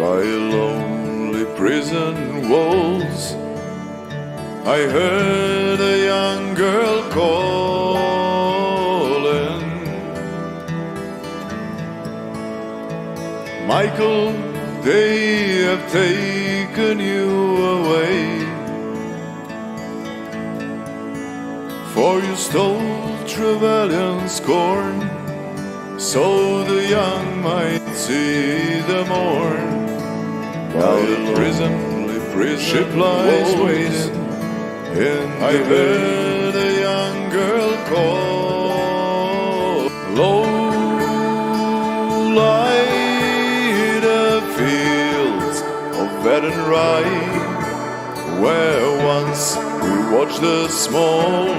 by lonely prison walls. I heard a young girl calling, Michael, they have taken you away, for you stole Trevelyan scorn, so the young might see the morn. While the prison ship lies waiting, I heard a young girl call. Low lie the fields of Baton Rye, where once we watched the small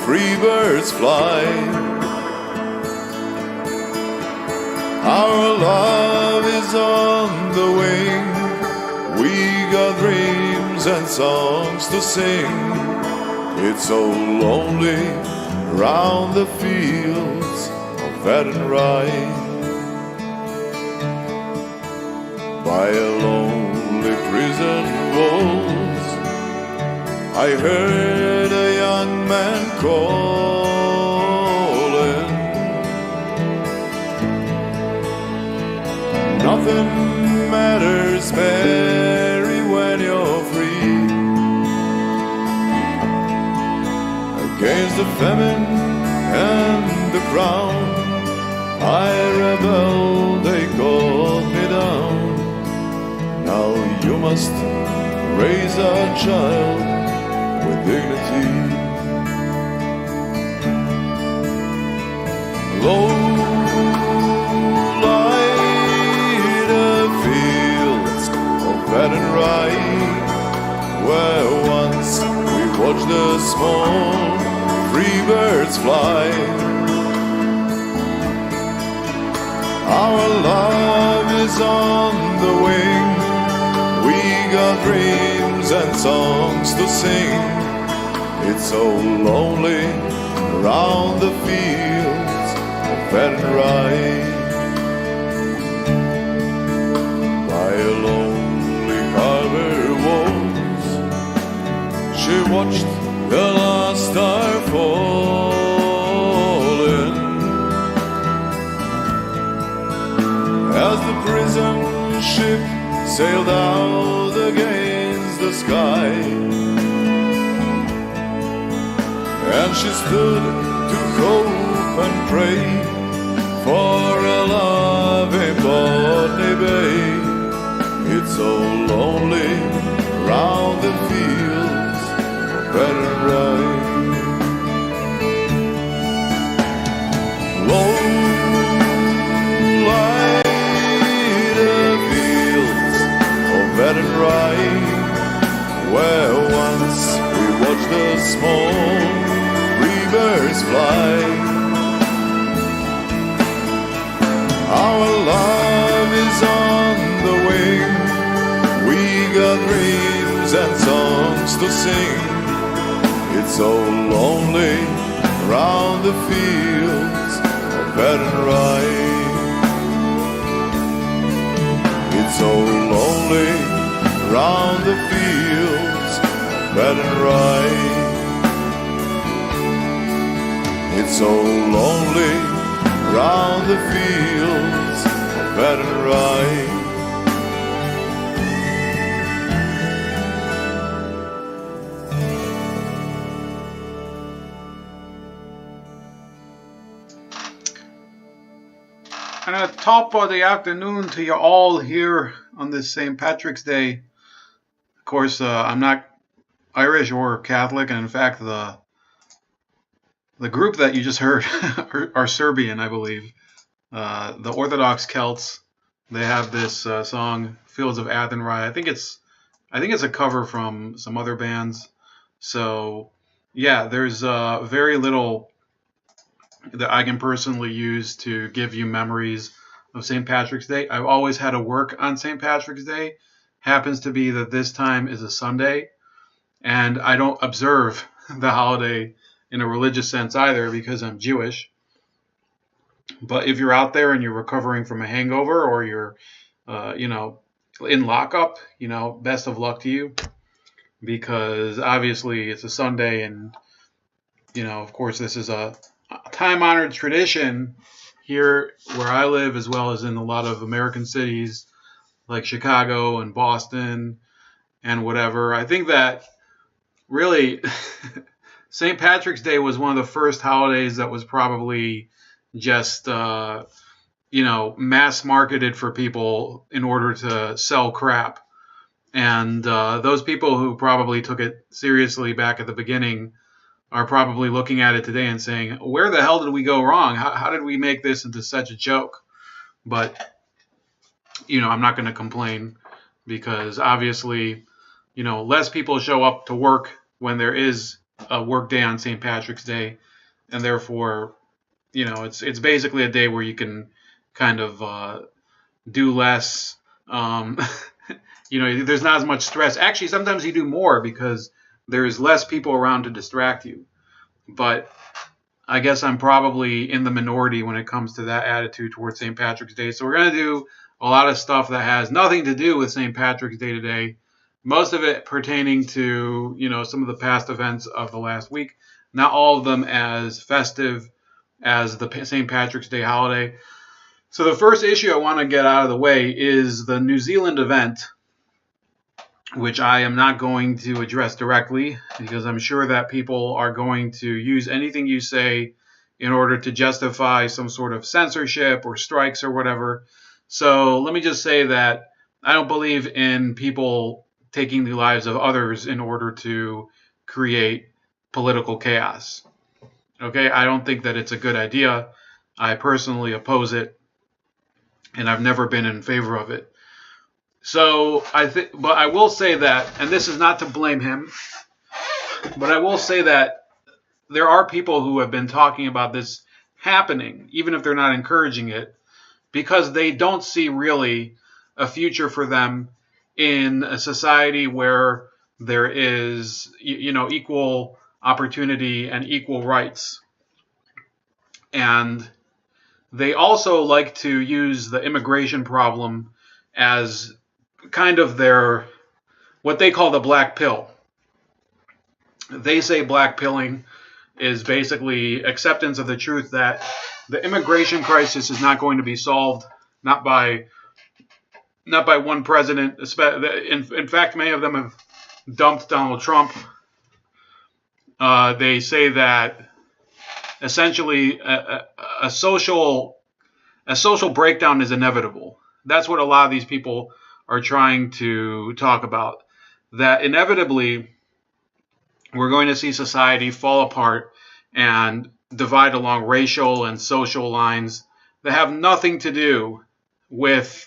free birds fly. Our love is on the wing, we got dreams and songs to sing. It's so lonely round the fields of Baton Rye, by a lonely prison walls. I heard a young man calling, nothing matters, Mary, when you're free. Against the famine and the crown, I rebelled, they called me down. Now you must raise our child with dignity. Low lie the fields of Baton Rye, where once we watched the small free birds fly. Our love is on the wing, we got dreams and songs to sing. It's so lonely around the fields of Baton Rye, by a lonely harbor walls. She watched the last star falling, as the prison ship sailed out against the sky. And she stood to hope and pray for a love in Botany Bay. It's so lonely round the fields of Baton Rye. Low lie the fields of Baton Rye, where once we watched the small birds fly. Our love is on the wing, we got dreams and songs to sing. It's so lonely round the fields of Baton Rye. It's so lonely round the fields of Baton Rye. It's so lonely round the fields of Baton Rye. And at the top of the afternoon to you all here on this St. Patrick's Day. Of course, I'm not Irish or Catholic, and in fact, the group that you just heard are Serbian, I believe. The Orthodox Celts. They have this song "Fields of Athenry." I think it's a cover from some other bands. So yeah, there's very little that I can personally use to give you memories of St. Patrick's Day. I've always had to work on St. Patrick's Day. Happens to be that this time is a Sunday, and I don't observe the holiday in a religious sense either because I'm Jewish. But if you're out there and you're recovering from a hangover, or you're, in lockup, best of luck to you, because obviously it's a Sunday, and of course, this is a time-honored tradition here where I live, as well as in a lot of American cities like Chicago and Boston and whatever. I think that really St. Patrick's Day was one of the first holidays that was probably just, mass marketed for people in order to sell crap. And those people who probably took it seriously back at the beginning are probably looking at it today and saying, where the hell did we go wrong? How did we make this into such a joke? But, I'm not going to complain, because obviously, less people show up to work when there is a work day on St. Patrick's Day. And therefore, it's basically a day where you can kind of do less. There's not as much stress. Actually, sometimes you do more because there's less people around to distract you. But I guess I'm probably in the minority when it comes to that attitude towards St. Patrick's Day. So we're going to do a lot of stuff that has nothing to do with St. Patrick's Day today. Most of it pertaining to, some of the past events of the last week. Not all of them as festive as the St. Patrick's Day holiday. So the first issue I want to get out of the way is the New Zealand event, which I am not going to address directly, because I'm sure that people are going to use anything you say in order to justify some sort of censorship or strikes or whatever. So let me just say that I don't believe in people taking the lives of others in order to create political chaos. Okay, I don't think that it's a good idea. I personally oppose it, and I've never been in favor of it. So but I will say that, and this is not to blame him, but I will say that there are people who have been talking about this happening, even if they're not encouraging it, because they don't see really a future for them in a society where there is, equal opportunity and equal rights. And they also like to use the immigration problem as kind of their, what they call the black pill. They say black pilling is basically acceptance of the truth that the immigration crisis is not going to be solved, not by one president. In fact, many of them have dumped Donald Trump. They say that essentially a social breakdown is inevitable. That's what a lot of these people are trying to talk about. That inevitably we're going to see society fall apart and divide along racial and social lines that have nothing to do with,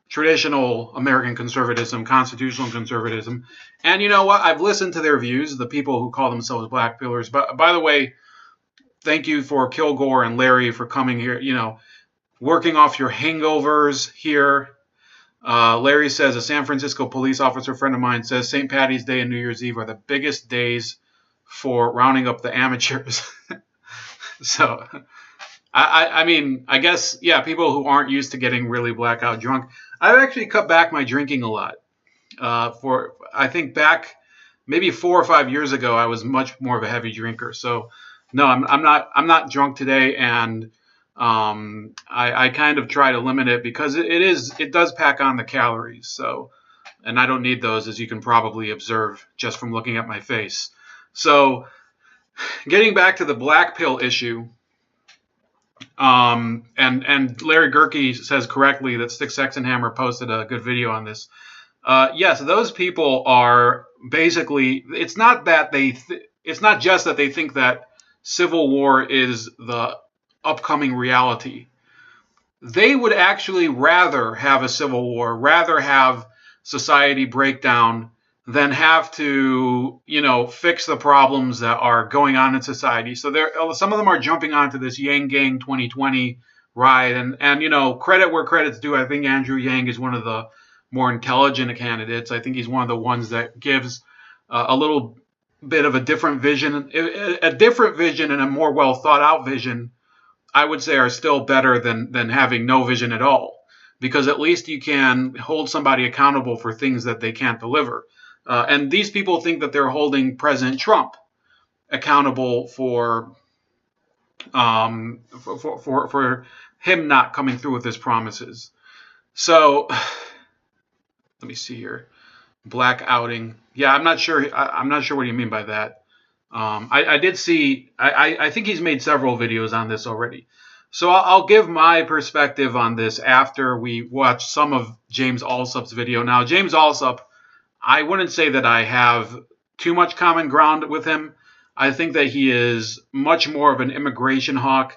traditional American conservatism, constitutional conservatism. And you know what? I've listened to their views, the people who call themselves black pillars. But by the way, thank you for Kilgore and Larry for coming here, working off your hangovers here. Larry says, a San Francisco police officer friend of mine says St. Patty's Day and New Year's Eve are the biggest days for rounding up the amateurs. So, I mean, I guess, yeah, people who aren't used to getting really blackout drunk. I've actually cut back my drinking a lot. I think back maybe 4 or 5 years ago, I was much more of a heavy drinker. So, no, I'm not drunk today, and I kind of try to limit it because it does pack on the calories. So, and I don't need those, as you can probably observe just from looking at my face. So, getting back to the black pill issue, and Larry Gerke says correctly that Stick Sex and Hammer posted a good video on this. Yes, those people are basically. It's not that it's not just that they think that civil war is the upcoming reality. They would actually rather have a civil war, rather have society break down than have to, fix the problems that are going on in society. So some of them are jumping onto this Yang Gang 2020 ride, and credit where credit's due. I think Andrew Yang is one of the more intelligent candidates. I think he's one of the ones that gives a little bit of a different vision and a more well thought out vision. I would say are still better than having no vision at all, because at least you can hold somebody accountable for things that they can't deliver. And these people think that they're holding President Trump accountable for him not coming through with his promises. So let me see here. Black outing. Yeah, I'm not sure. I'm not sure what you mean by that. I did see. I think he's made several videos on this already. So I'll give my perspective on this after we watch some of James Alsup's video. Now, James Alsup, I wouldn't say that I have too much common ground with him. I think that he is much more of an immigration hawk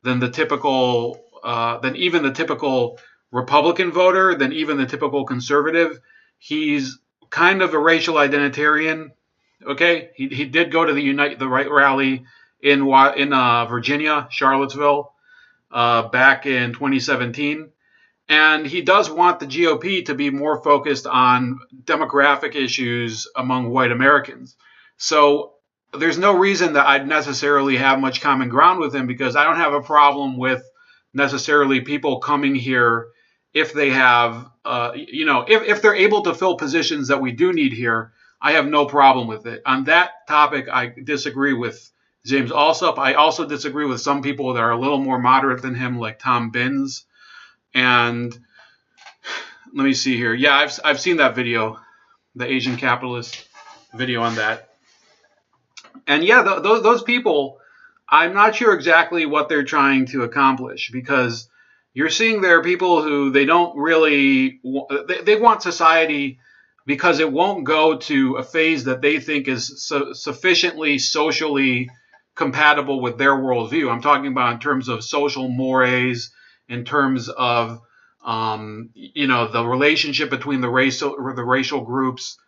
than the typical, than even the typical Republican voter, than even the typical conservative. He's kind of a racial identitarian. Okay, he did go to the Unite the Right rally in Virginia, Charlottesville, back in 2017. And he does want the GOP to be more focused on demographic issues among white Americans. So there's no reason that I'd necessarily have much common ground with him, because I don't have a problem with necessarily people coming here if they have, if they're able to fill positions that we do need here. I have no problem with it. On that topic, I disagree with James Alsup. I also disagree with some people that are a little more moderate than him, like Tom Binns. And let me see here. Yeah, I've seen that video, the Asian capitalist video on that. And yeah, those people, I'm not sure exactly what they're trying to accomplish, because you're seeing there are people who they don't really, they want society because it won't go to a phase that they think is sufficiently socially compatible with their worldview. I'm talking about in terms of social mores, in terms of the relationship between the racial groups.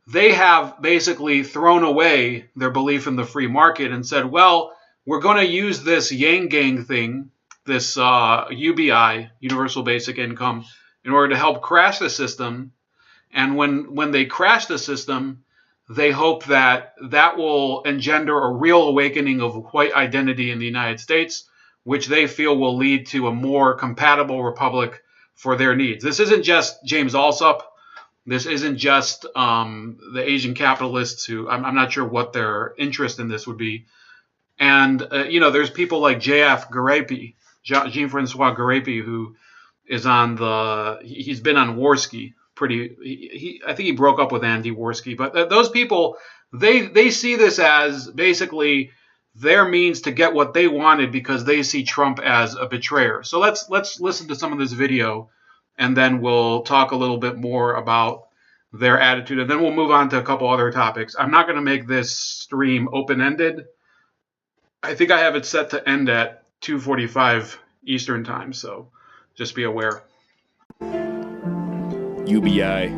They have basically thrown away their belief in the free market and said, well, we're going to use this Yang Gang thing, this UBI, Universal Basic Income, in order to help crash the system. And when they crash the system, they hope that that will engender a real awakening of white identity in the United States, which they feel will lead to a more compatible republic for their needs. This isn't just James Alsup. This isn't just the Asian capitalists who I'm not sure what their interest in this would be. And, there's people like Jean-Francois Garepi, who is he's been on Warski. I think he broke up with Andy Warski. But those people, they see this as basically their means to get what they wanted, because they see Trump as a betrayer. So let's listen to some of this video, and then we'll talk a little bit more about their attitude, and then we'll move on to a couple other topics. I'm not going to make this stream open-ended. I think I have it set to end at 2:45 Eastern time, so just be aware. UBI,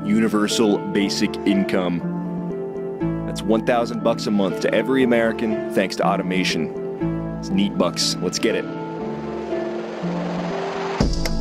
Universal Basic Income. That's $1,000 a month to every American, thanks to automation. It's neat bucks. Let's get it.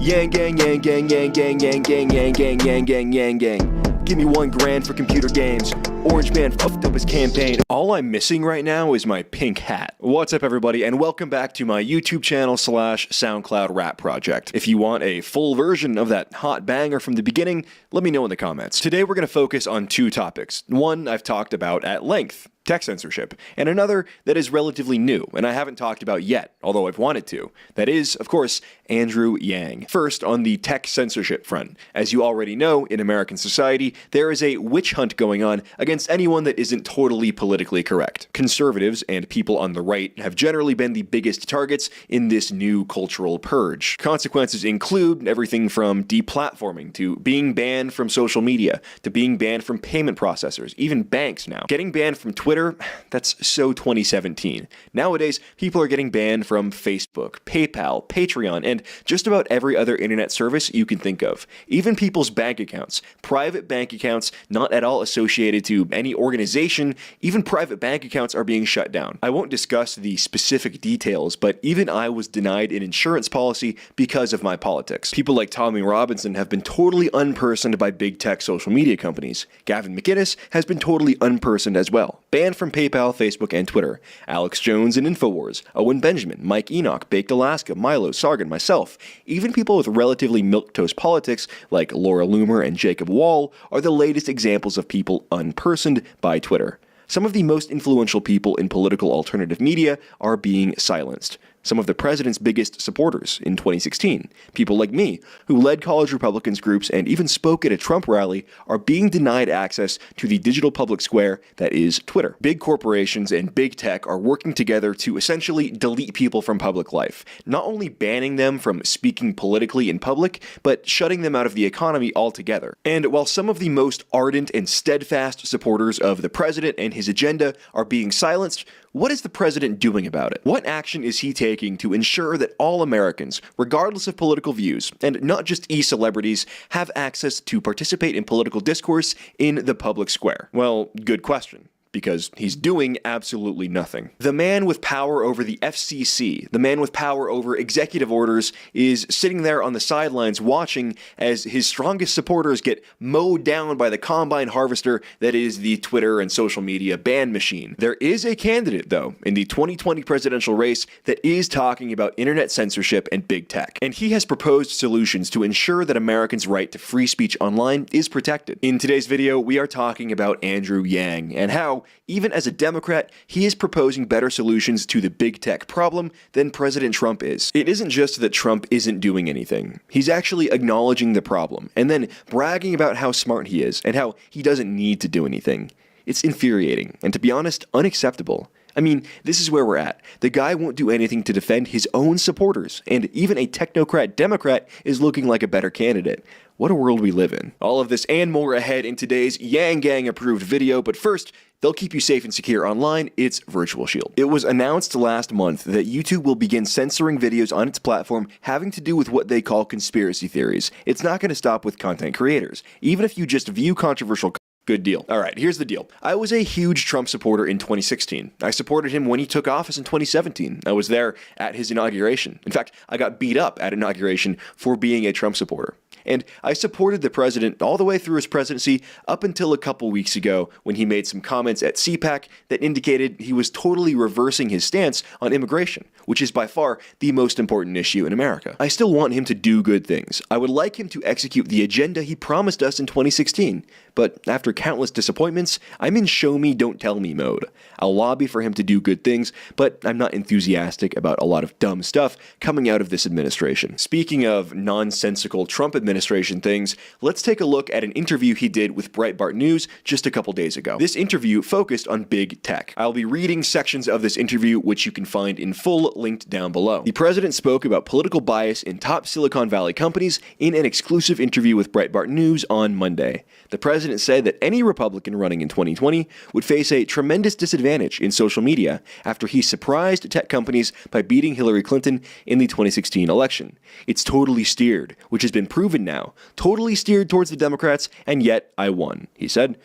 Yang gang, yang gang, yang gang, yang gang, yang gang, yang gang, yang gang. Give me $1,000 for computer games. Orange Man fucked up his campaign. All I'm missing right now is my pink hat. What's up, everybody, and welcome back to my YouTube channel / SoundCloud rap project. If you want a full version of that hot banger from the beginning, let me know in the comments. Today we're going to focus on two topics. One I've talked about at length, tech censorship, and another that is relatively new and I haven't talked about yet, although I've wanted to. That is, of course, Andrew Yang. First, on the tech censorship front. As you already know, in American society, there is a witch hunt going on against anyone that isn't totally politically correct. Conservatives and people on the right have generally been the biggest targets in this new cultural purge. Consequences include everything from deplatforming to being banned from social media to being banned from payment processors, even banks now. Getting banned from Twitter, that's so 2017. Nowadays, people are getting banned from Facebook, PayPal, Patreon, and just about every other internet service you can think of. Even people's bank accounts, private bank accounts not at all associated to any organization, even private bank accounts are being shut down. I won't discuss the specific details, but even I was denied an insurance policy because of my politics. People like Tommy Robinson have been totally unpersoned by big tech social media companies. Gavin McInnes has been totally unpersoned as well. banned from PayPal, Facebook, and Twitter. Alex Jones and InfoWars, Owen Benjamin, Mike Enoch, Baked Alaska, Milo, Sargon, myself, even people with relatively milquetoast politics like Laura Loomer and Jacob Wall are the latest examples of people unpersoned by Twitter. Some of the most influential people in political alternative media are being silenced. Some of the president's biggest supporters in 2016, people like me, who led college Republicans groups and even spoke at a Trump rally, are being denied access to the digital public square that is Twitter. Big corporations and big tech are working together to essentially delete people from public life, not only banning them from speaking politically in public, but shutting them out of the economy altogether. And while some of the most ardent and steadfast supporters of the president and his agenda are being silenced, what is the president doing about it? What action is he taking to ensure that all Americans, regardless of political views, and not just e-celebrities, have access to participate in political discourse in the public square? Well, good question. Because he's doing absolutely nothing. The man with power over the FCC, the man with power over executive orders, is sitting there on the sidelines watching as his strongest supporters get mowed down by the combine harvester that is the Twitter and social media ban machine. There is a candidate, though, in the 2020 presidential race that is talking about internet censorship and big tech, and he has proposed solutions to ensure that Americans' right to free speech online is protected. In today's video, we are talking about Andrew Yang and how, even as a Democrat, he is proposing better solutions to the big tech problem than President Trump is. It isn't just that Trump isn't doing anything. He's actually acknowledging the problem and then bragging about how smart he is and how he doesn't need to do anything. It's infuriating and, to be honest, unacceptable. I mean, this is where we're at. The guy won't do anything to defend his own supporters, and even a technocrat Democrat is looking like a better candidate. What a world we live in. All of this and more ahead in today's Yang Gang approved video, but first, they'll keep you safe and secure online. It's Virtual Shield. It was announced last month that YouTube will begin censoring videos on its platform having to do with what they call conspiracy theories. It's not going to stop with content creators. Even if you just view controversial Good deal. All right, here's the deal. I was a huge Trump supporter in 2016. I supported him when he took office in 2017. I was there at his inauguration. In fact, I got beat up at inauguration for being a Trump supporter. And I supported the president all the way through his presidency up until a couple weeks ago when he made some comments at CPAC that indicated he was totally reversing his stance on immigration, which is by far the most important issue in America. I still want him to do good things. I would like him to execute the agenda he promised us in 2016. But after countless disappointments, I'm in show me, don't tell me mode. I'll lobby for him to do good things, but I'm not enthusiastic about a lot of dumb stuff coming out of this administration. Speaking of nonsensical Trump administration things, let's take a look at an interview he did with Breitbart News just a couple days ago. This interview focused on big tech. I'll be reading sections of this interview, which you can find in full linked down below. The president spoke about political bias in top Silicon Valley companies in an exclusive interview with Breitbart News on Monday. The president said that any Republican running in 2020 would face a tremendous disadvantage in social media after he surprised tech companies by beating Hillary Clinton in the 2016 election. It's totally steered, which has been proven now, totally steered towards the Democrats, and yet I won, he said.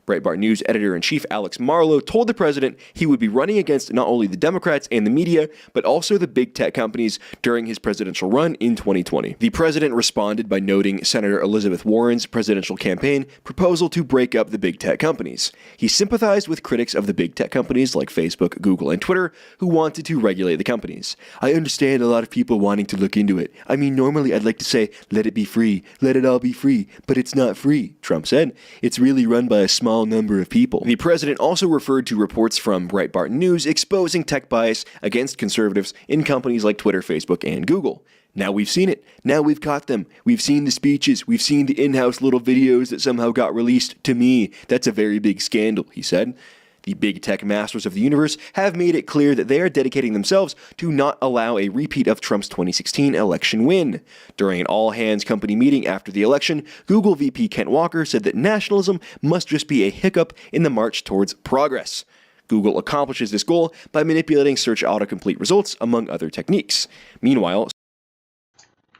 Breitbart News editor-in-chief Alex Marlow told the president he would be running against not only the Democrats and the media, but also the big tech companies during his presidential run in 2020. The president responded by noting Senator Elizabeth Warren's presidential campaign proposal to break up the big tech companies. He sympathized with critics of the big tech companies like Facebook, Google, and Twitter who wanted to regulate the companies. I understand a lot of people wanting to look into it. I mean, normally I'd like to say, let it be free, let it all be free, but it's not free, Trump said. It's really run by a small number of people. The president also referred to reports from Breitbart News exposing tech bias against conservatives in companies like Twitter, Facebook, and Google. Now we've seen it. Now we've caught them. We've seen the speeches. We've seen the in-house little videos that somehow got released. To me, that's a very big scandal, he said. The big tech masters of the universe have made it clear that they are dedicating themselves to not allow a repeat of Trump's 2016 election win. During an all-hands company meeting after the election, Google VP Kent Walker said that nationalism must just be a hiccup in the march towards progress. Google accomplishes this goal by manipulating search autocomplete results, among other techniques. Meanwhile,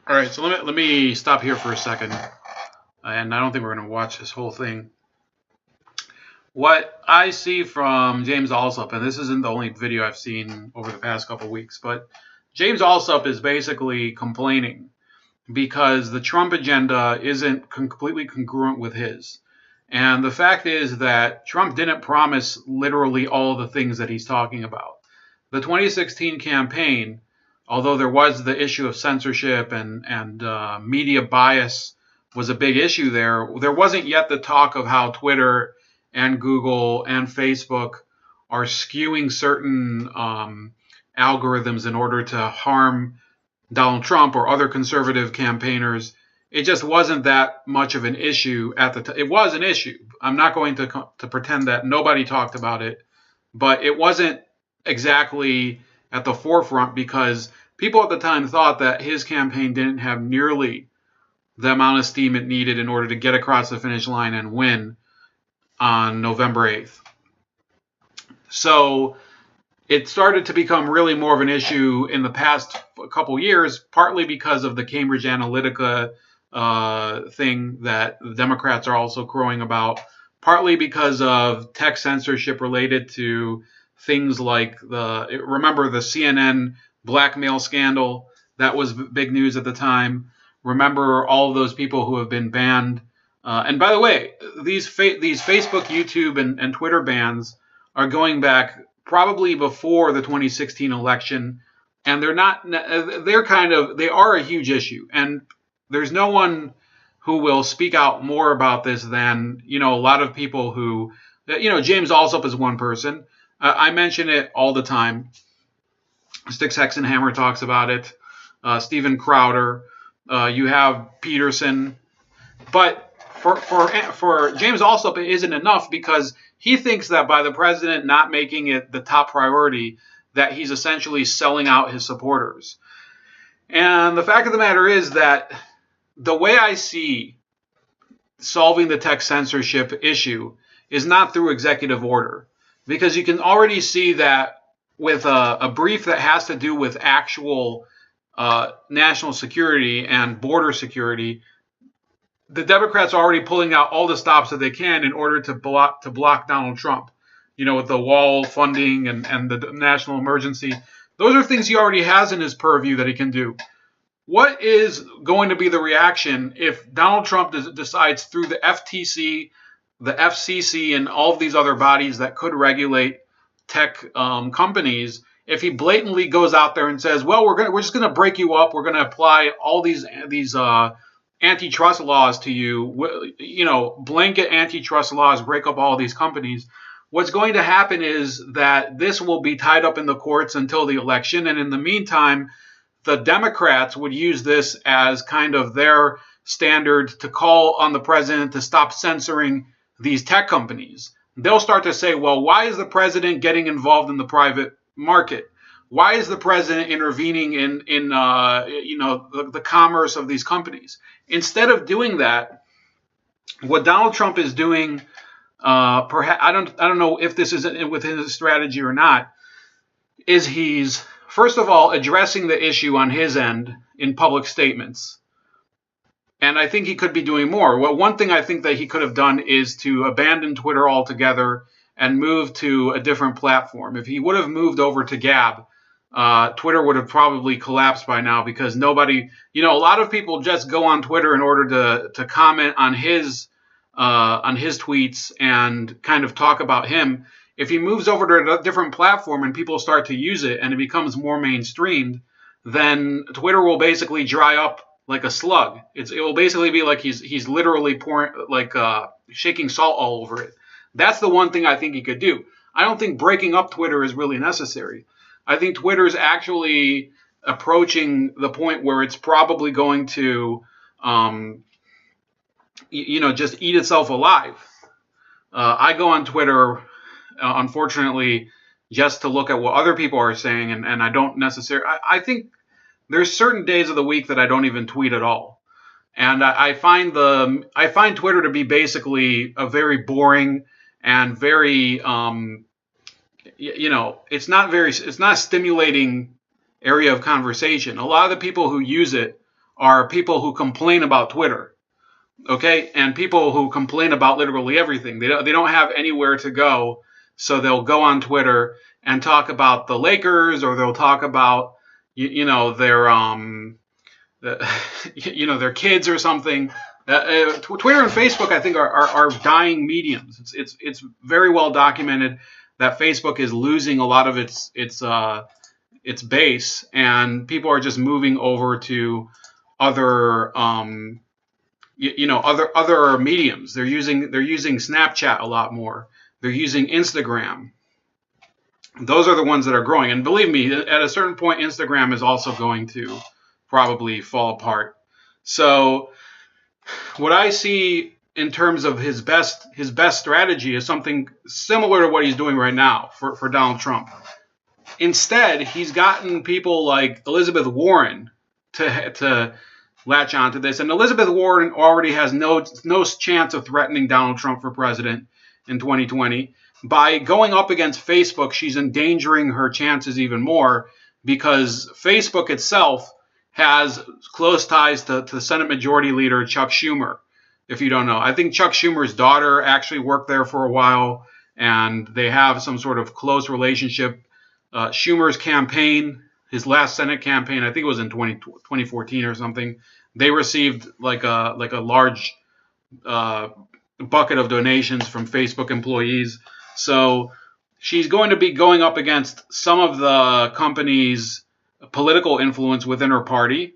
all right, so let me stop here for a second, and I don't think we're going to watch this whole thing. What I see from James Alsop, and this isn't the only video I've seen over the past couple of weeks, but James Alsop is basically complaining because the Trump agenda isn't completely congruent with his. And the fact is that Trump didn't promise literally all the things that he's talking about. The 2016 campaign, although there was the issue of censorship and media bias was a big issue there, there wasn't yet the talk of how Twitter and Google and Facebook are skewing certain algorithms in order to harm Donald Trump or other conservative campaigners. It just wasn't that much of an issue at the time. It was an issue. I'm not going to pretend that nobody talked about it, but it wasn't exactly at the forefront because people at the time thought that his campaign didn't have nearly the amount of steam it needed in order to get across the finish line and win on November 8th. So it started to become really more of an issue in the past couple years, partly because of the Cambridge Analytica thing that the Democrats are also crowing about, partly because of tech censorship related to things like remember the CNN blackmail scandal. That was big news at the time. Remember all of those people who have been banned. And by the way, these Facebook, YouTube, and Twitter bans are going back probably before the 2016 election, and they are a huge issue. And there's no one who will speak out more about this than, a lot of people who, James Alsop is one person. I mention it all the time. Styx Hexenhammer talks about it. Steven Crowder. You have Peterson. But for James Alsop, it isn't enough because he thinks that by the president not making it the top priority, that he's essentially selling out his supporters. And the fact of the matter is that the way I see solving the tech censorship issue is not through executive order, because you can already see that with a brief that has to do with actual national security and border security, the Democrats are already pulling out all the stops that they can in order to block Donald Trump. With the wall funding and the national emergency. Those are things he already has in his purview that he can do. What is going to be the reaction if Donald Trump decides through the FTC, the FCC, and all of these other bodies that could regulate tech companies, if he blatantly goes out there and says, well, we're just going to break you up, we're going to apply all these antitrust laws to you, blanket antitrust laws, break up all these companies. What's going to happen is that this will be tied up in the courts until the election. And in the meantime, the Democrats would use this as kind of their standard to call on the president to stop censoring these tech companies. They'll start to say, well, why is the president getting involved in the private market? Why is the president intervening in the commerce of these companies? Instead of doing that, what Donald Trump is doing, perhaps I don't know if this is within his strategy or not, is he's first of all addressing the issue on his end in public statements. And I think he could be doing more. Well, one thing I think that he could have done is to abandon Twitter altogether and move to a different platform. If he would have moved over to Gab, Twitter would have probably collapsed by now, because nobody, a lot of people just go on Twitter in order to comment on his tweets and kind of talk about him. If he moves over to a different platform and people start to use it and it becomes more mainstreamed, then Twitter will basically dry up like a slug. It will basically be like he's literally pouring, shaking salt all over it. That's the one thing I think he could do. I don't think breaking up Twitter is really necessary. I think Twitter is actually approaching the point where it's probably going to, just eat itself alive. I go on Twitter, unfortunately, just to look at what other people are saying, and I don't necessarily. I think there's certain days of the week that I don't even tweet at all, and I find Twitter to be basically a very boring and very it's not a stimulating area of conversation. A lot of the people who use it are people who complain about Twitter. Okay, and people who complain about literally everything. They don't have anywhere to go, so they'll go on Twitter and talk about the Lakers, or they'll talk about their their kids or something. Twitter and Facebook, I think, are dying mediums. It's very well documented that Facebook is losing a lot of its base, and people are just moving over to other other mediums. They're using Snapchat a lot more. They're using Instagram. Those are the ones that are growing. And believe me, at a certain point, Instagram is also going to probably fall apart. So what I see in terms of his best strategy is something similar to what he's doing right now for Donald Trump. Instead, he's gotten people like Elizabeth Warren to latch onto this. And Elizabeth Warren already has no chance of threatening Donald Trump for president in 2020. By going up against Facebook, she's endangering her chances even more, because Facebook itself has close ties to Senate Majority Leader Chuck Schumer, if you don't know. I think Chuck Schumer's daughter actually worked there for a while, and they have some sort of close relationship. Schumer's campaign, his last Senate campaign, I think it was in 2014 or something, they received like a large bucket of donations from Facebook employees. So she's going to be going up against some of the company's political influence within her party.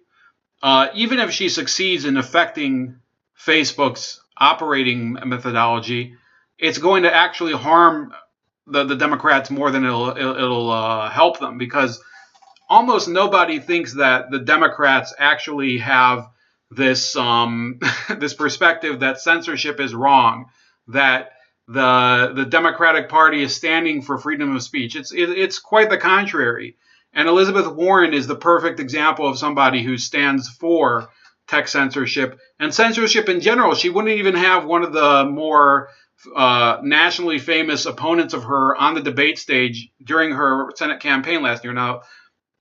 Even if she succeeds in affecting Facebook's operating methodology, it's going to actually harm the Democrats more than it'll help them, because almost nobody thinks that the Democrats actually have this this perspective that censorship is wrong, that the Democratic Party is standing for freedom of speech. It's quite the contrary. And Elizabeth Warren is the perfect example of somebody who stands for tech censorship and censorship in general. She wouldn't even have one of the more nationally famous opponents of her on the debate stage during her Senate campaign last year. Now,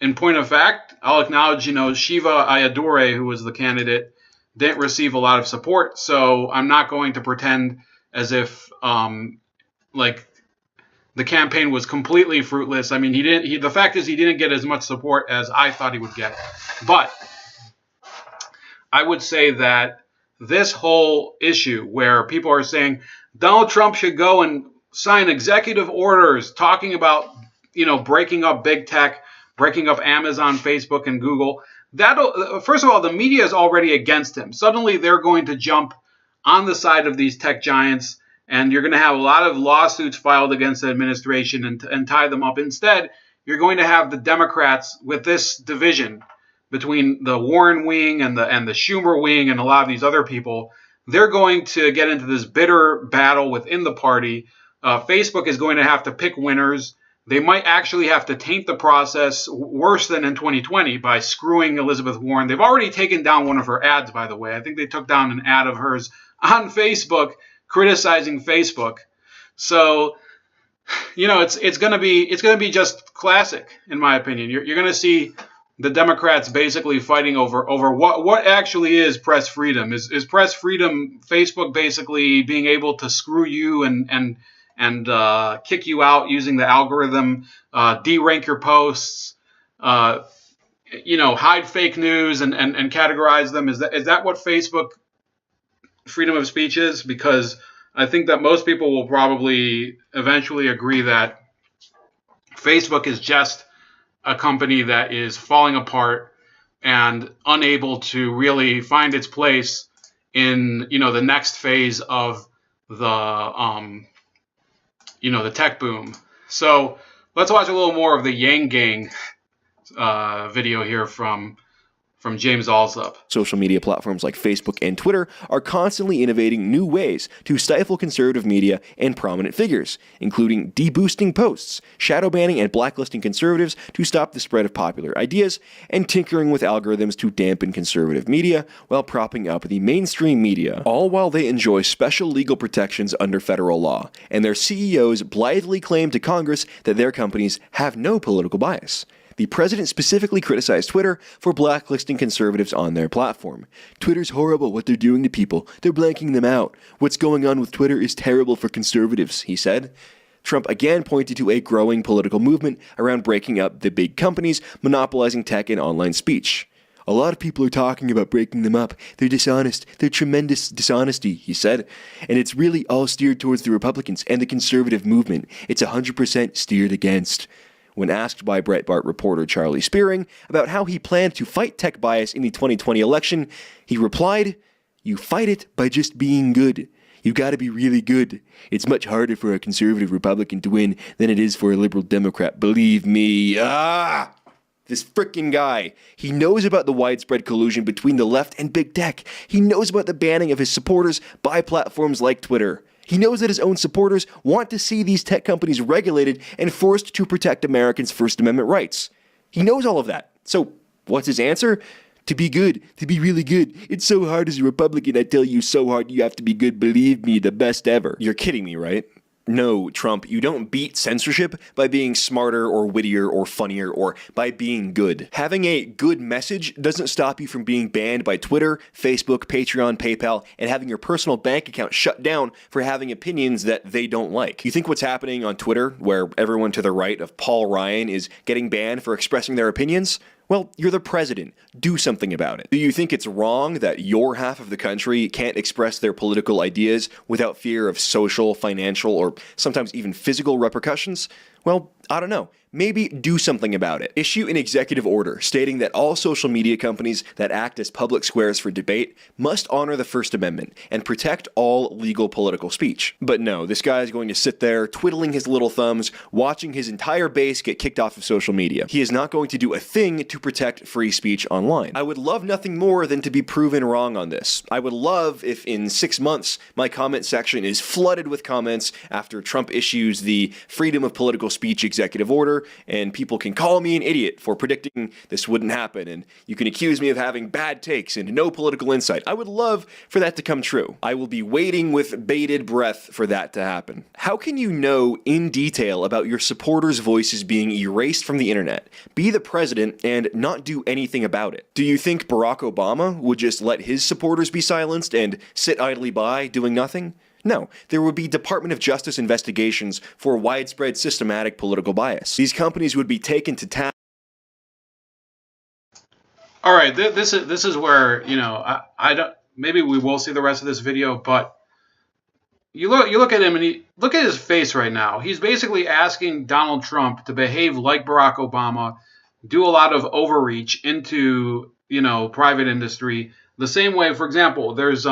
in point of fact, I'll acknowledge, Shiva Ayyadurai, who was the candidate, didn't receive a lot of support. So I'm not going to pretend as if the campaign was completely fruitless. I mean, the fact is he didn't get as much support as I thought he would get. But I would say that this whole issue where people are saying Donald Trump should go and sign executive orders talking about, breaking up big tech, breaking up Amazon, Facebook, and Google, first of all, the media is already against him. Suddenly they're going to jump on the side of these tech giants, and you're going to have a lot of lawsuits filed against the administration and tie them up. Instead, you're going to have the Democrats with this division between the Warren wing and the Schumer wing and a lot of these other people. They're going to get into this bitter battle within the party. Facebook is going to have to pick winners. They might actually have to taint the process worse than in 2020 by screwing Elizabeth Warren. They've already taken down one of her ads, by the way. I think they took down an ad of hers on Facebook criticizing Facebook. So, it's going to be just classic, in my opinion. You're going to see the Democrats basically fighting over what actually is press freedom. Is press freedom Facebook basically being able to screw you and kick you out using the algorithm, derank your posts, hide fake news and categorize them? Is that what Facebook freedom of speech is? Because I think that most people will probably eventually agree that Facebook is just a company that is falling apart and unable to really find its place in, the next phase of the tech boom. So let's watch a little more of the Yang Gang video here from James Alsop. Social media platforms like Facebook and Twitter are constantly innovating new ways to stifle conservative media and prominent figures, including deboosting posts, shadow banning and blacklisting conservatives to stop the spread of popular ideas, and tinkering with algorithms to dampen conservative media while propping up the mainstream media, all while they enjoy special legal protections under federal law, and their CEOs blithely claim to Congress that their companies have no political bias. The president specifically criticized Twitter for blacklisting conservatives on their platform. Twitter's horrible what they're doing to people. They're blanking them out. What's going on with Twitter is terrible for conservatives, he said. Trump again pointed to a growing political movement around breaking up the big companies monopolizing tech and online speech. A lot of people are talking about breaking them up. They're dishonest. They're tremendous dishonesty, he said. And it's really all steered towards the Republicans and the conservative movement. It's 100% steered against. When asked by Breitbart reporter Charlie Spearing about how he planned to fight tech bias in the 2020 election, he replied, "You fight it by just being good. You gotta be really good. It's much harder for a conservative Republican to win than it is for a liberal Democrat. Believe me." This frickin' guy. He knows about the widespread collusion between the left and big tech. He knows about the banning of his supporters by platforms like Twitter. He knows that his own supporters want to see these tech companies regulated and forced to protect Americans' First Amendment rights. He knows all of that. So, what's his answer? To be good, to be really good. It's so hard as a Republican, I tell you, so hard you have to be good, believe me, the best ever. You're kidding me, right? No, Trump, you don't beat censorship by being smarter or wittier or funnier or by being good. Having a good message doesn't stop you from being banned by Twitter, Facebook, Patreon, PayPal, and having your personal bank account shut down for having opinions that they don't like. You think what's happening on Twitter, where everyone to the right of Paul Ryan is getting banned for expressing their opinions? Well, you're the president. Do something about it. Do you think it's wrong that your half of the country can't express their political ideas without fear of social, financial, or sometimes even physical repercussions? Well, I don't know. Maybe do something about it. Issue an executive order stating that all social media companies that act as public squares for debate must honor the First Amendment and protect all legal political speech. But no, this guy is going to sit there twiddling his little thumbs, watching his entire base get kicked off of social media. He is not going to do a thing to protect free speech online. I would love nothing more than to be proven wrong on this. I would love if in 6 months my comment section is flooded with comments after Trump issues the freedom of political speech executive order, and people can call me an idiot for predicting this wouldn't happen, and you can accuse me of having bad takes and no political insight. I would love for that to come true. I will be waiting with bated breath for that to happen. How can you know in detail about your supporters' voices being erased from the internet, be the president, and not do anything about it? Do you think Barack Obama would just let his supporters be silenced and sit idly by doing nothing? No, there would be Department of Justice investigations for widespread systematic political bias. These companies would be taken to task. All right, this is where, you know, I don't, maybe we will see the rest of this video, but you look at him and look at his face right now. He's basically asking Donald Trump to behave like Barack Obama, do a lot of overreach into, you know, private industry. The same way, for example, there's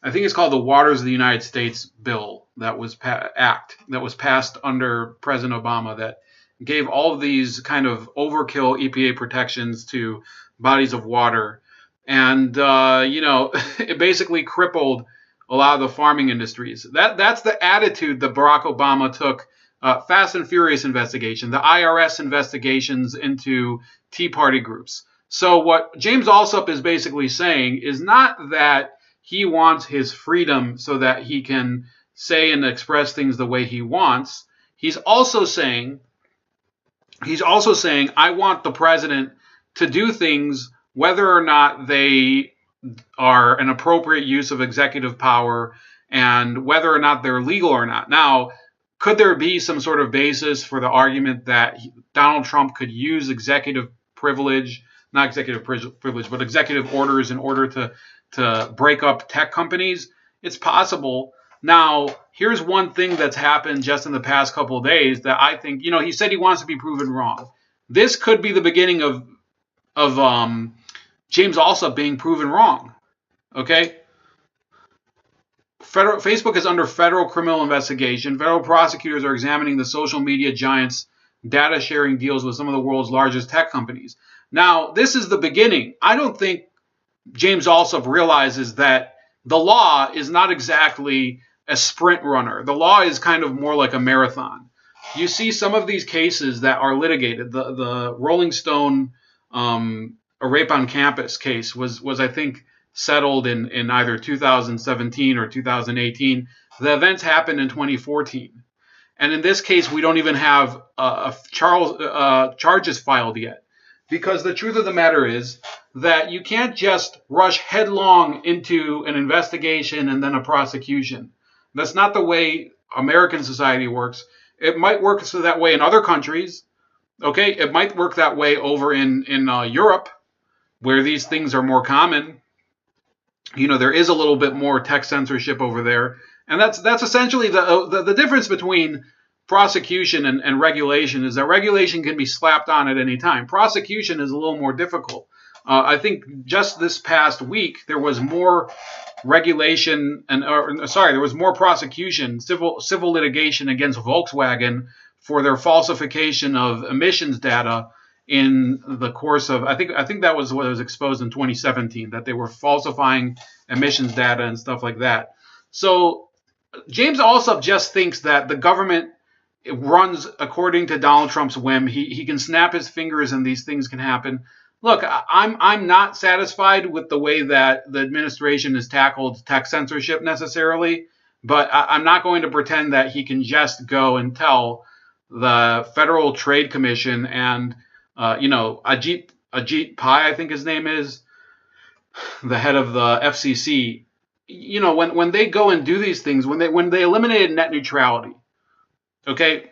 I think it's called the Waters of the United States bill that was passed under President Obama that gave all of these kind of overkill EPA protections to bodies of water. And, you know, it basically crippled a lot of the farming industries. That's the attitude that Barack Obama took. Fast and Furious investigation, the IRS investigations into Tea Party groups. So what James Alsop is basically saying is not that he wants his freedom so that he can say and express things the way he wants. He's also saying, I want the president to do things whether or not they are an appropriate use of executive power and whether or not they're legal or not. Now, could there be some sort of basis for the argument that Donald Trump could use executive privilege, not executive privilege, but executive orders in order to break up tech companies? It's possible. Now, here's one thing that's happened just in the past couple of days that I think, you know, he said he wants to be proven wrong. This could be the beginning of James Alsop being proven wrong. Okay? Facebook is under federal criminal investigation. Federal prosecutors are examining the social media giants' data sharing deals with some of the world's largest tech companies. Now, this is the beginning. I don't think James Alsop realizes that the law is not exactly a sprint runner. The law is kind of more like a marathon. You see some of these cases that are litigated. The Rolling Stone a rape on campus case was I think settled in either 2017 or 2018. The events happened in 2014. And in this case, we don't even have charges filed yet. Because the truth of the matter is that you can't just rush headlong into an investigation and then a prosecution. That's not the way American society works. It might work that way in other countries. Okay, it might work that way over in Europe. where these things are more common, there is a little bit more tech censorship over there. And that's essentially the difference between prosecution and regulation, is that regulation can be slapped on at any time. Prosecution is a little more difficult. I think just this past week there was more regulation there was more prosecution, civil litigation against Volkswagen for their falsification of emissions data in the course of, I think that was what was exposed in 2017, that they were falsifying emissions data and stuff like that. So James Alsop just thinks that the government runs according to Donald Trump's whim. He can snap his fingers and these things can happen. Look, I'm not satisfied with the way that the administration has tackled tech censorship necessarily, but I'm not going to pretend that he can just go and tell the Federal Trade Commission and Ajit Pai, I think his name is, the head of the FCC, when they go and do these things, when they eliminated net neutrality, okay,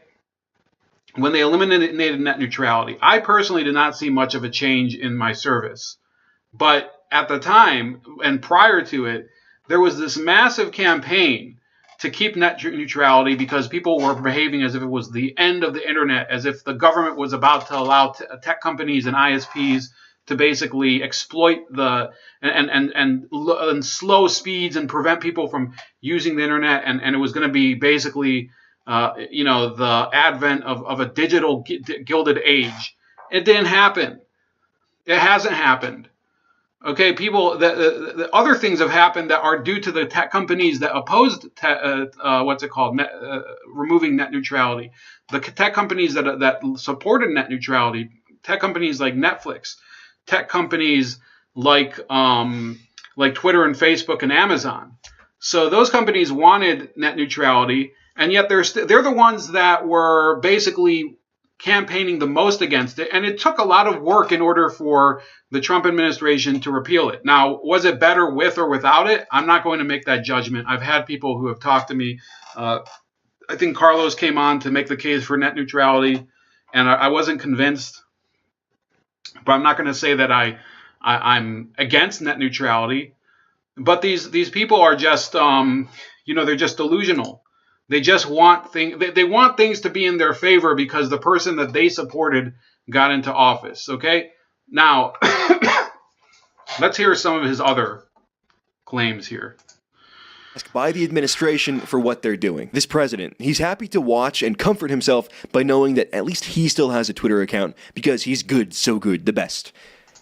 when they eliminated net neutrality, I personally did not see much of a change in my service. But at the time and prior to it, there was this massive campaign to keep net neutrality because people were behaving as if it was the end of the internet, as if the government was about to allow tech companies and ISPs to basically exploit and slow speeds and prevent people from using the internet, and it was going to be basically the advent of a digital gilded age. It didn't happen. It hasn't happened. Okay, people. The other things have happened that are due to the tech companies that opposed removing net neutrality. The tech companies that supported net neutrality. Tech companies like Netflix. Tech companies like Twitter and Facebook and Amazon. So those companies wanted net neutrality, and yet they're the ones that were basically campaigning the most against it, and it took a lot of work in order for the Trump administration to repeal it. Now, was it better with or without it? I'm not going to make that judgment. I've had people who have talked to me. I think Carlos came on to make the case for net neutrality, and I wasn't convinced. But I'm not going to say that I'm against net neutrality. But these people are just, they're just delusional. They just want they want things to be in their favor because the person that they supported got into office. Okay, now let's hear some of his other claims here. By the administration for what they're doing. This president, he's happy to watch and comfort himself by knowing that at least he still has a Twitter account because he's good, so good, the best.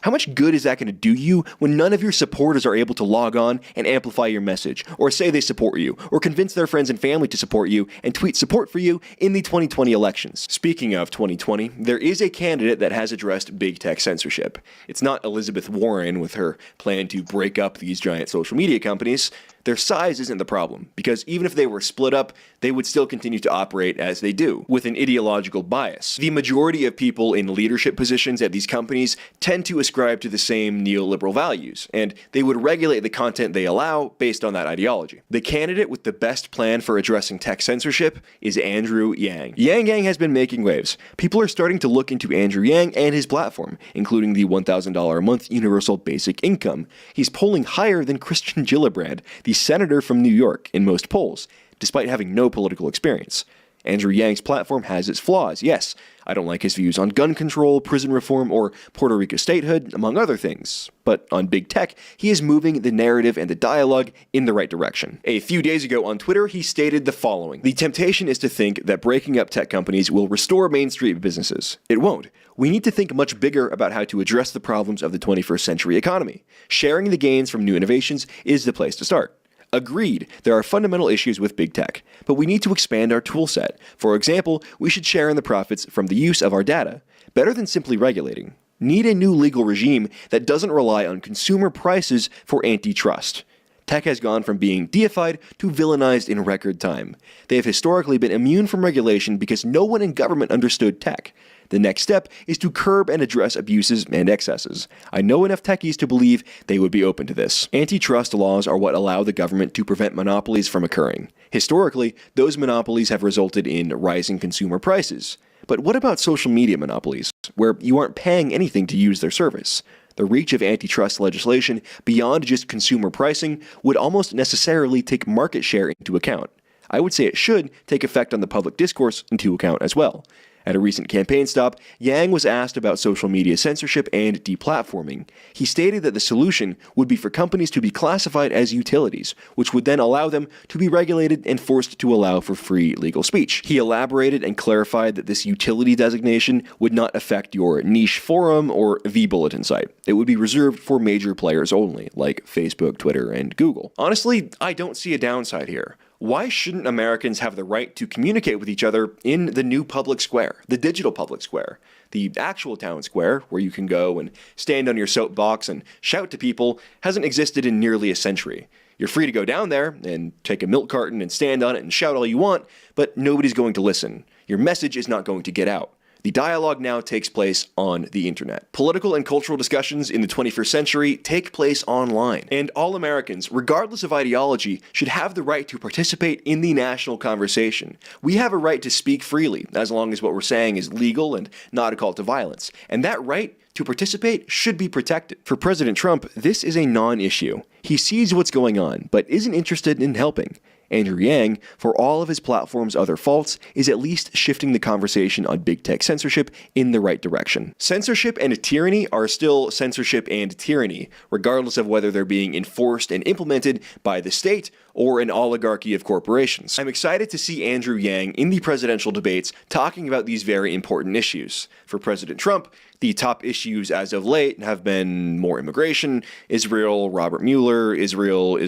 How much good is that going to do you when none of your supporters are able to log on and amplify your message, or say they support you, or convince their friends and family to support you and tweet support for you in the 2020 elections? Speaking of 2020, there is a candidate that has addressed big tech censorship. It's not Elizabeth Warren with her plan to break up these giant social media companies. Their size isn't the problem, because even if they were split up, they would still continue to operate as they do, with an ideological bias. The majority of people in leadership positions at these companies tend to ascribe to the same neoliberal values, and they would regulate the content they allow based on that ideology. The candidate with the best plan for addressing tech censorship is Andrew Yang. Yang has been making waves. People are starting to look into Andrew Yang and his platform, including the $1,000 a month universal basic income. He's polling higher than Christian Gillibrand, the senator from New York, in most polls, despite having no political experience. Andrew Yang's platform has its flaws, yes. I don't like his views on gun control, prison reform, or Puerto Rico statehood, among other things. But on big tech, he is moving the narrative and the dialogue in the right direction. A few days ago on Twitter, he stated the following: "The temptation is to think that breaking up tech companies will restore Main Street businesses. It won't. We need to think much bigger about how to address the problems of the 21st century economy. Sharing the gains from new innovations is the place to start. Agreed, there are fundamental issues with big tech, but we need to expand our toolset. For example, we should share in the profits from the use of our data, better than simply regulating. Need a new legal regime that doesn't rely on consumer prices for antitrust. Tech has gone from being deified to villainized in record time. They have historically been immune from regulation because no one in government understood tech. The next step is to curb and address abuses and excesses. I know enough techies to believe they would be open to this. Antitrust laws are what allow the government to prevent monopolies from occurring. Historically, those monopolies have resulted in rising consumer prices. But what about social media monopolies, where you aren't paying anything to use their service? The reach of antitrust legislation beyond just consumer pricing would almost necessarily take market share into account. I would say it should take effect on the public discourse into account as well. At a recent campaign stop, Yang was asked about social media censorship and deplatforming. He stated that the solution would be for companies to be classified as utilities, which would then allow them to be regulated and forced to allow for free legal speech. He elaborated and clarified that this utility designation would not affect your niche forum or the bulletin site. It would be reserved for major players only, like Facebook, Twitter, and Google. Honestly, I don't see a downside here. Why shouldn't Americans have the right to communicate with each other in the new public square, the digital public square, the actual town square where you can go and stand on your soapbox and shout to people hasn't existed in nearly a century. You're free to go down there and take a milk carton and stand on it and shout all you want, but nobody's going to listen. Your message is not going to get out. The dialogue now takes place on the internet. Political and cultural discussions in the 21st century take place online, and all Americans, regardless of ideology, should have the right to participate in the national conversation. We have a right to speak freely, as long as what we're saying is legal and not a call to violence, and that right to participate should be protected. For President Trump, this is a non-issue. He sees what's going on, but isn't interested in helping. Andrew Yang, for all of his platform's other faults, is at least shifting the conversation on big tech censorship in the right direction. Censorship and tyranny are still censorship and tyranny, regardless of whether they're being enforced and implemented by the state or an oligarchy of corporations. I'm excited to see Andrew Yang in the presidential debates talking about these very important issues. For President Trump, the top issues as of late have been more immigration, Israel, Robert Mueller, Israel,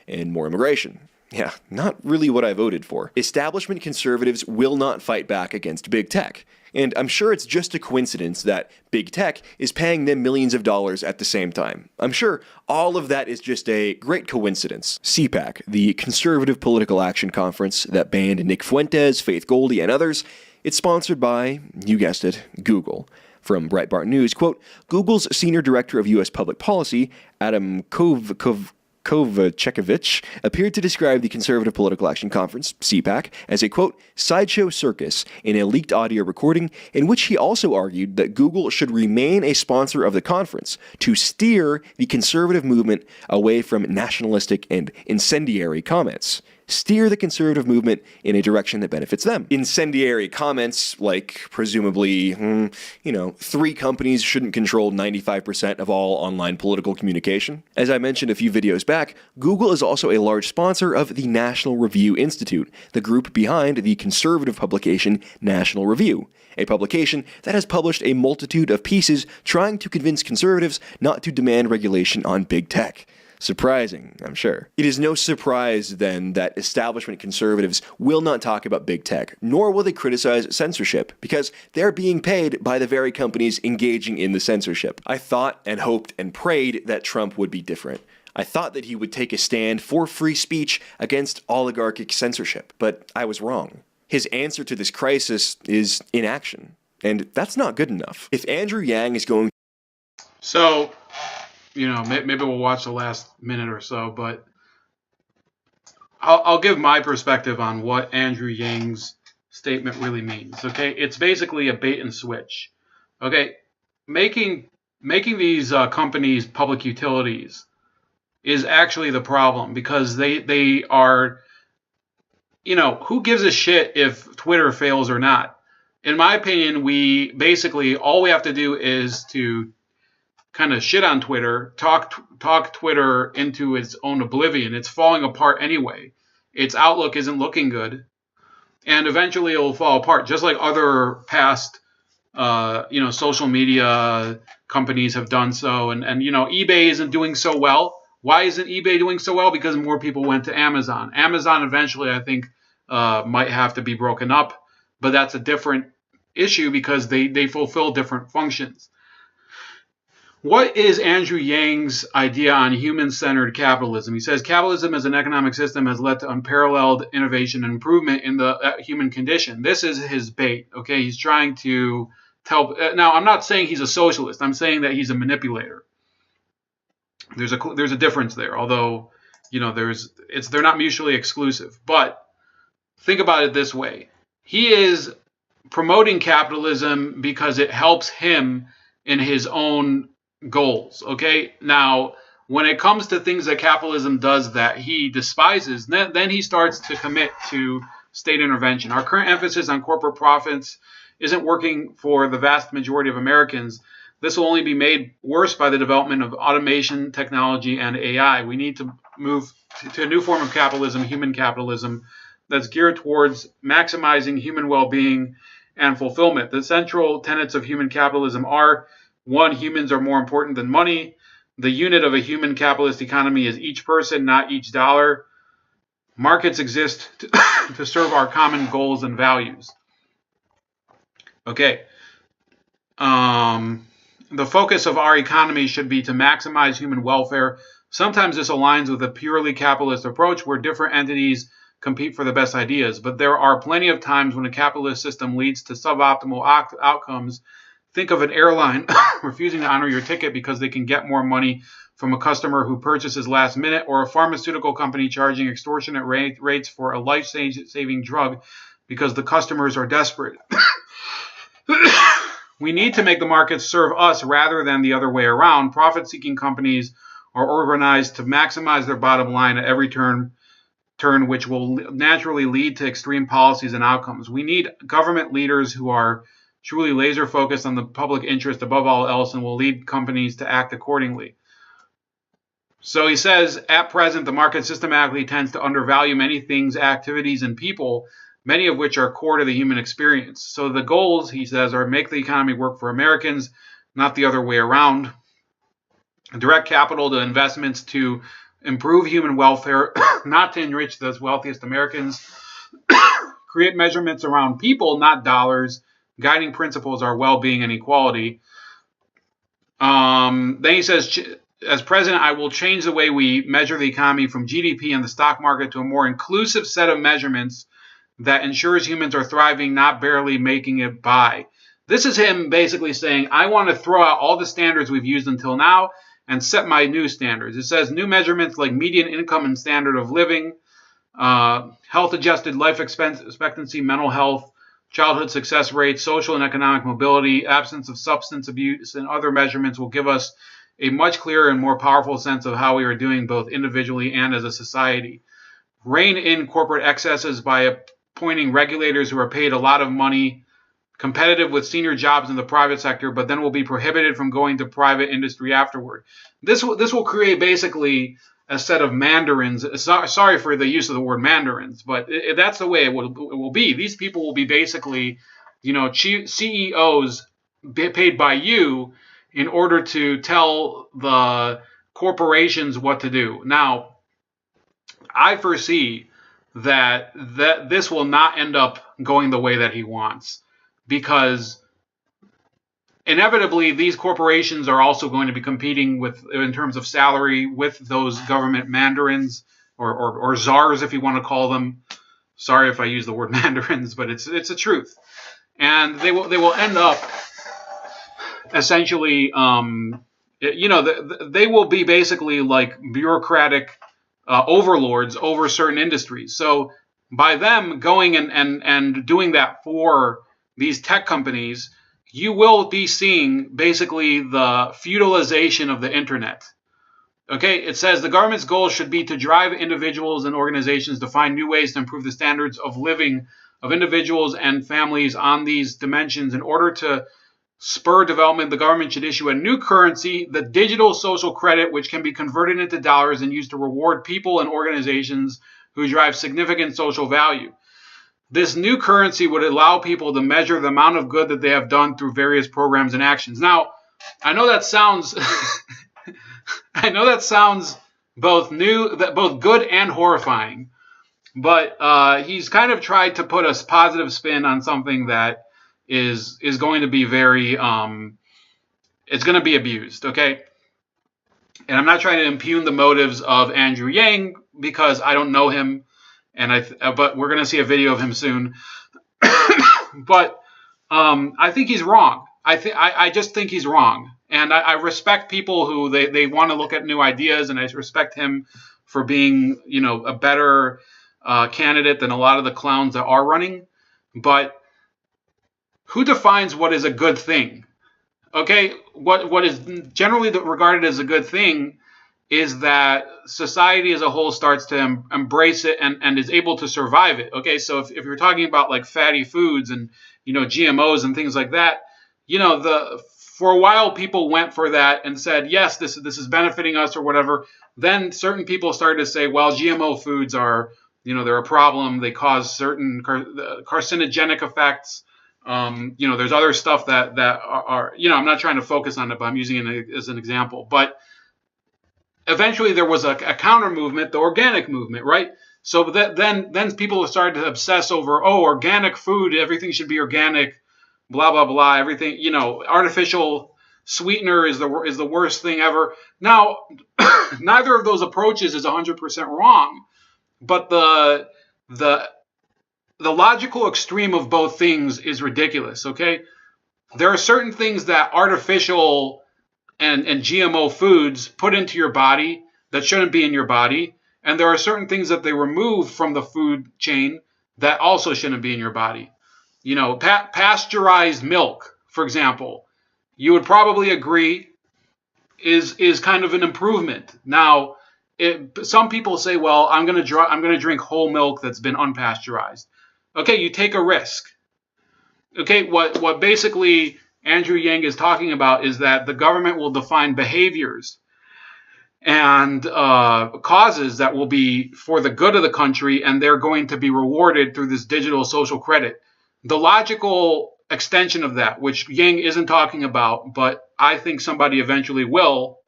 and more immigration. Yeah, not really what I voted for. Establishment conservatives will not fight back against big tech. And I'm sure it's just a coincidence that big tech is paying them millions of dollars at the same time. I'm sure all of that is just a great coincidence. CPAC, the Conservative Political Action Conference that banned Nick Fuentes, Faith Goldy, and others, it's sponsored by, you guessed it, Google. From Breitbart News, quote, Google's Senior Director of U.S. Public Policy, Adam Kovacevic, appeared to describe the Conservative Political Action Conference, CPAC, as a, quote, sideshow circus in a leaked audio recording in which he also argued that Google should remain a sponsor of the conference to steer the conservative movement away from nationalistic and incendiary comments. Steer the conservative movement in a direction that benefits them. Incendiary comments, like presumably, 3 companies shouldn't control 95% of all online political communication. As I mentioned a few videos back, Google is also a large sponsor of the National Review Institute, the group behind the conservative publication National Review, a publication that has published a multitude of pieces trying to convince conservatives not to demand regulation on big tech. Surprising, I'm sure. It is no surprise, then, that establishment conservatives will not talk about big tech, nor will they criticize censorship, because they're being paid by the very companies engaging in the censorship. I thought and hoped and prayed that Trump would be different. I thought that he would take a stand for free speech against oligarchic censorship, but I was wrong. His answer to this crisis is inaction, and that's not good enough. If Andrew Yang is going So, maybe we'll watch the last minute or so, but I'll give my perspective on what Andrew Yang's statement really means. Okay, it's basically a bait and switch. Okay, making these companies public utilities is actually the problem, because they are, who gives a shit if Twitter fails or not? In my opinion, all we have to do is to kind of shit on Twitter, talk Twitter into its own oblivion. It's falling apart anyway. Its outlook isn't looking good, and eventually it will fall apart, just like other past, social media companies have done so. And eBay isn't doing so well. Why isn't eBay doing so well? Because more people went to Amazon. Amazon eventually, I think, might have to be broken up, but that's a different issue because they fulfill different functions. What is Andrew Yang's idea on human-centered capitalism? He says capitalism as an economic system has led to unparalleled innovation and improvement in the human condition. This is his bait, okay? He's trying to tell... Now, I'm not saying he's a socialist. I'm saying that he's a manipulator. There's a difference there, although, they're not mutually exclusive. But think about it this way. He is promoting capitalism because it helps him in his own goals. Okay, now when it comes to things that capitalism does that he despises, then he starts to commit to state intervention. Our current emphasis on corporate profits isn't working for the vast majority of Americans. This will only be made worse by the development of automation, technology, and AI. We need to move to a new form of capitalism, human capitalism, that's geared towards maximizing human well-being and fulfillment. The central tenets of human capitalism are: one, humans are more important than money. The unit of a human capitalist economy is each person, not each dollar. Markets exist to serve our common goals and values. Okay. The focus of our economy should be to maximize human welfare. Sometimes this aligns with a purely capitalist approach where different entities compete for the best ideas, but there are plenty of times when a capitalist system leads to suboptimal outcomes. Think of an airline refusing to honor your ticket because they can get more money from a customer who purchases last minute, or a pharmaceutical company charging extortionate rates for a life-saving drug because the customers are desperate. We need to make the markets serve us rather than the other way around. Profit-seeking companies are organized to maximize their bottom line at every turn, which will naturally lead to extreme policies and outcomes. We need government leaders who are truly laser-focused on the public interest above all else and will lead companies to act accordingly. So he says, at present, the market systematically tends to undervalue many things, activities, and people, many of which are core to the human experience. So the goals, he says, are make the economy work for Americans, not the other way around. Direct capital to investments to improve human welfare, not to enrich the wealthiest Americans. Create measurements around people, not dollars. Guiding principles are well-being and equality. Then he says, as president, I will change the way we measure the economy from GDP and the stock market to a more inclusive set of measurements that ensures humans are thriving, not barely making it by. This is him basically saying, I want to throw out all the standards we've used until now and set my new standards. It says new measurements like median income and standard of living, health-adjusted life expectancy, mental health, childhood success rates, social and economic mobility, absence of substance abuse, and other measurements will give us a much clearer and more powerful sense of how we are doing both individually and as a society. Rein in corporate excesses by appointing regulators who are paid a lot of money, competitive with senior jobs in the private sector, but then will be prohibited from going to private industry afterward. This will create basically a set of mandarins. Sorry for the use of the word mandarins, but that's the way it will be. These people will be basically, CEOs paid by you in order to tell the corporations what to do. Now, I foresee that this will not end up going the way that he wants, because inevitably these corporations are also going to be competing with, in terms of salary, with those government mandarins or czars, if you want to call them. Sorry if I use the word mandarins, but it's the truth. And they will end up essentially, they will be basically like bureaucratic overlords over certain industries. So by them going and doing that for these tech companies, you will be seeing basically the feudalization of the internet. Okay, it says the government's goal should be to drive individuals and organizations to find new ways to improve the standards of living of individuals and families on these dimensions. In order to spur development, the government should issue a new currency, the digital social credit, which can be converted into dollars and used to reward people and organizations who drive significant social value. This new currency would allow people to measure the amount of good that they have done through various programs and actions. Now, I know that sounds both good and horrifying, but he's kind of tried to put a positive spin on something that is going to be very it's going to be abused, okay? And I'm not trying to impugn the motives of Andrew Yang because I don't know him, but we're going to see a video of him soon. But I think he's wrong. I just think he's wrong, and I respect people who they want to look at new ideas, and I respect him for being a better candidate than a lot of the clowns that are running. But who defines what is a good thing? Okay, what is generally regarded as a good thing is that society as a whole starts to embrace it and is able to survive it. Okay, so if you're talking about like fatty foods and GMOs and things like that, the for a while people went for that and said yes, this is benefiting us or whatever. Then certain people started to say, well, GMO foods are they're a problem. They cause certain carcinogenic effects. There's other stuff that are I'm not trying to focus on it, but I'm using it as an example. But eventually there was a counter movement, the organic movement, right? So then people started to obsess over, organic food, everything should be organic, blah blah blah, everything, artificial sweetener is the worst thing ever. Now, neither of those approaches is 100% wrong, but the logical extreme of both things is ridiculous. Okay, there are certain things that artificial and GMO foods put into your body that shouldn't be in your body. And there are certain things that they remove from the food chain that also shouldn't be in your body. Pasteurized milk, for example, you would probably agree is kind of an improvement. Now, some people say, well, I'm going to drink whole milk that's been unpasteurized. Okay, you take a risk. Okay, what basically Andrew Yang is talking about is that the government will define behaviors and causes that will be for the good of the country, and they're going to be rewarded through this digital social credit. The logical extension of that, which Yang isn't talking about, but I think somebody eventually will,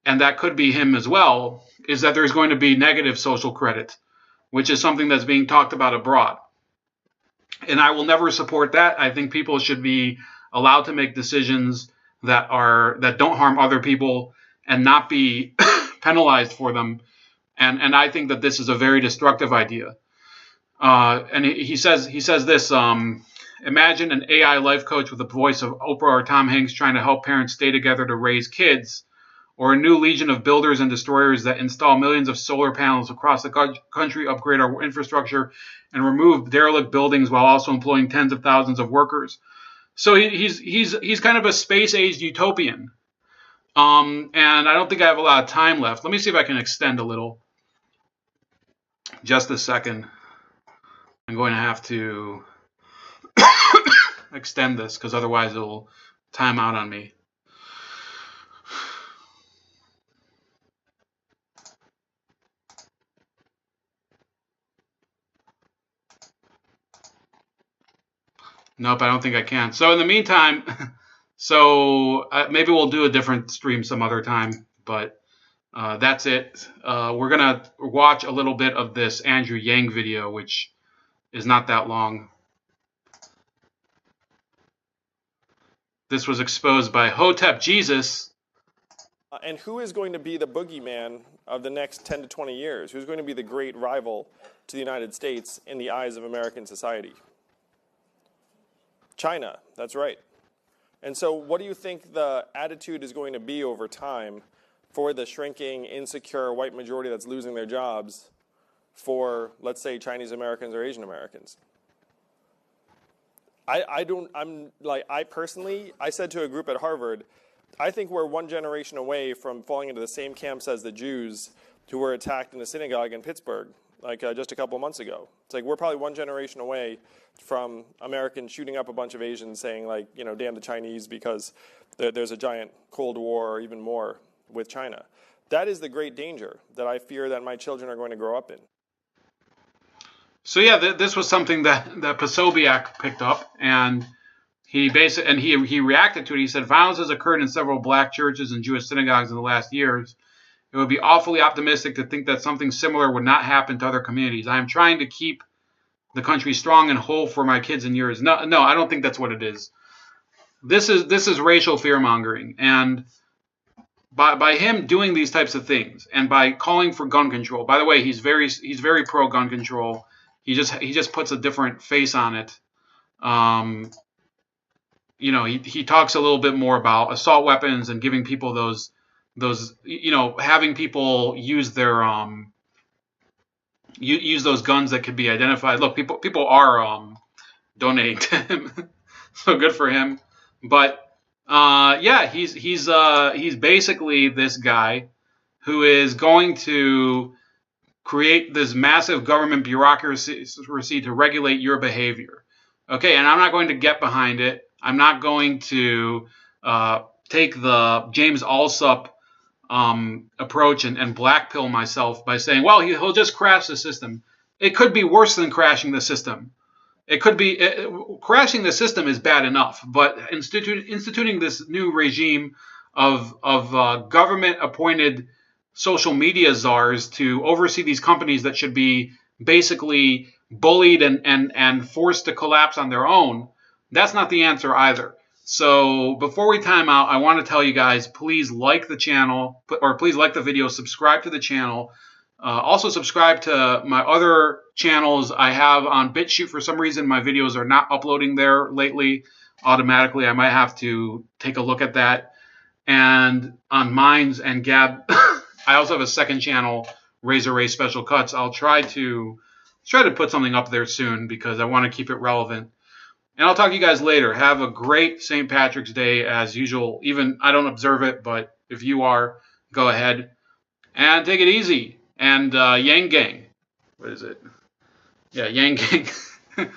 and that could be him as well, is that there's going to be negative social credit, which is something that's being talked about abroad. And I will never support that. I think people should be allowed to make decisions that don't harm other people and not be penalized for them. And I think that this is a very destructive idea. And he says this. Imagine an AI life coach with the voice of Oprah or Tom Hanks trying to help parents stay together to raise kids, or a new legion of builders and destroyers that install millions of solar panels across the country, upgrade our infrastructure, and remove derelict buildings while also employing tens of thousands of workers. So he's kind of a space-aged utopian. And I don't think I have a lot of time left. Let me see if I can extend a little. Just a second. I'm going to have to extend this because otherwise it'll time out on me. Nope, I don't think I can. So in the meantime, maybe we'll do a different stream some other time, but that's it. We're going to watch a little bit of this Andrew Yang video, which is not that long. This was exposed by Hotep Jesus. And who is going to be the boogeyman of the next 10 to 20 years? Who's going to be the great rival to the United States in the eyes of American society? China, that's right. And so what do you think the attitude is going to be over time for the shrinking, insecure white majority that's losing their jobs for, let's say, Chinese Americans or Asian Americans? I personally said to a group at Harvard, I think we're one generation away from falling into the same camps as the Jews who were attacked in the synagogue in Pittsburgh, just a couple months ago. It's like we're probably one generation away from Americans shooting up a bunch of Asians saying, damn the Chinese because there's a giant Cold War or even more with China. That is the great danger that I fear that my children are going to grow up in. So yeah, this was something that Posobiec picked up, and he reacted to it. He said, violence has occurred in several black churches and Jewish synagogues in the last years. It would be awfully optimistic to think that something similar would not happen to other communities. I am trying to keep the country strong and whole for my kids and yours. No, I don't think that's what it is. This is racial fear-mongering. And by him doing these types of things and by calling for gun control, by the way, he's very pro-gun control. He just puts a different face on it. He talks a little bit more about assault weapons and giving people those having people use their use those guns that could be identified. Look, people are donating to him, so good for him. But Yeah, he's basically this guy who is going to create this massive government bureaucracy to regulate your behavior. Okay, and I'm not going to get behind it. I'm not going to take the James Alsop approach and blackpill myself by saying, well, he'll just crash the system. It could be worse than crashing the system. It could be crashing the system is bad enough, but instituting this new regime of government-appointed social media czars to oversee these companies that should be basically bullied and forced to collapse on their own, that's not the answer either. So before we time out, I want to tell you guys, please like the channel, or please like the video, subscribe to the channel. Also subscribe to my other channels I have on BitChute. For some reason, my videos are not uploading there lately automatically. I might have to take a look at that. And on Minds and Gab, I also have a second channel, Razor Ray Special Cuts. I'll try to put something up there soon because I want to keep it relevant. And I'll talk to you guys later. Have a great St. Patrick's Day as usual. Even I don't observe it, but if you are, go ahead and take it easy. And Yang Gang. What is it? Yeah, Yang Gang.